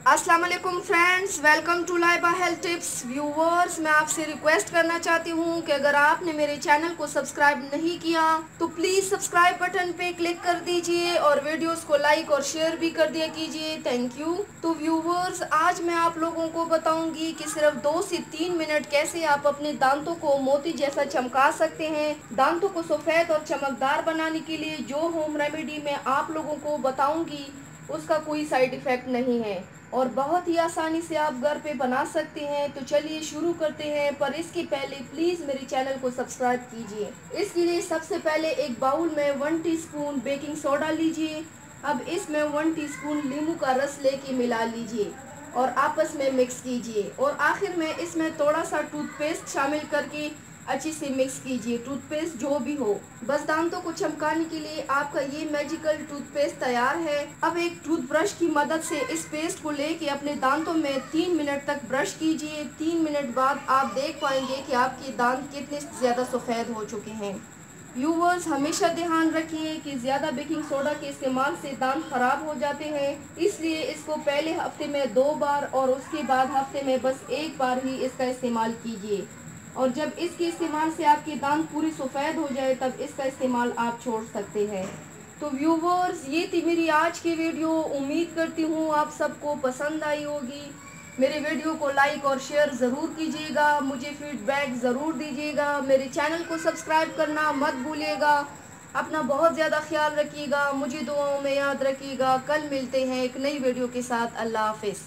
अस्सलाम वालेकुम friends, welcome to Laiba health tips. Viewers, मैं आपसे रिक्वेस्ट करना चाहती हूँ कि अगर आपने मेरे चैनल को सब्सक्राइब नहीं किया तो प्लीज़ सब्सक्राइब बटन पे क्लिक कर दीजिए और वीडियोस को लाइक और शेयर भी कर दिया कीजिए। Thank you. तो व्यूवर्स, आज मैं आप लोगों को बताऊंगी कि सिर्फ 2 से 3 मिनट कैसे आप अपने दांतों को मोती जैसा चमका सकते हैं। दांतों को सफ़ेद और चमकदार बनाने के लिए जो होम रेमेडी मैं आप लोगों को बताऊंगी उसका कोई साइड इफ़ेक्ट नहीं है और बहुत ही आसानी से आप घर पे बना सकते हैं। तो चलिए शुरू करते हैं, पर इसके पहले प्लीज़ मेरे चैनल को सब्सक्राइब कीजिए। इसके लिए सबसे पहले एक बाउल में 1 टीस्पून बेकिंग सोडा लीजिए। अब इसमें 1 टीस्पून नींबू का रस लेके मिला लीजिए और आपस में मिक्स कीजिए और आखिर में इसमें थोड़ा सा टूथपेस्ट शामिल करके अच्छे से मिक्स कीजिए। टूथपेस्ट जो भी हो, बस दांतों को चमकाने के लिए आपका ये मैजिकल टूथपेस्ट तैयार है। अब एक टूथब्रश की मदद से इस पेस्ट को लेके अपने दांतों में 3 मिनट तक ब्रश कीजिए। 3 मिनट बाद आप देख पाएंगे कि आपके दांत कितने ज़्यादा सफ़ेद हो चुके हैं। व्यूवर्स, हमेशा ध्यान रखिए कि ज़्यादा बेकिंग सोडा के इस्तेमाल से दांत ख़राब हो जाते हैं, इसलिए इसको पहले हफ्ते में 2 बार और उसके बाद हफ्ते में बस 1 बार ही इसका इस्तेमाल कीजिए। और जब इसके इस्तेमाल से आपके दांत पूरी सफ़ेद हो जाए तब इसका इस्तेमाल आप छोड़ सकते हैं। तो व्यूवर्स, ये थी मेरी आज की वीडियो। उम्मीद करती हूँ आप सबको पसंद आई होगी। मेरे वीडियो को लाइक और शेयर ज़रूर कीजिएगा, मुझे फीडबैक ज़रूर दीजिएगा। मेरे चैनल को सब्सक्राइब करना मत भूलिएगा। अपना बहुत ज़्यादा ख्याल रखिएगा, मुझे दुआओं में याद रखिएगा। कल मिलते हैं एक नई वीडियो के साथ। अल्लाह हाफिज़।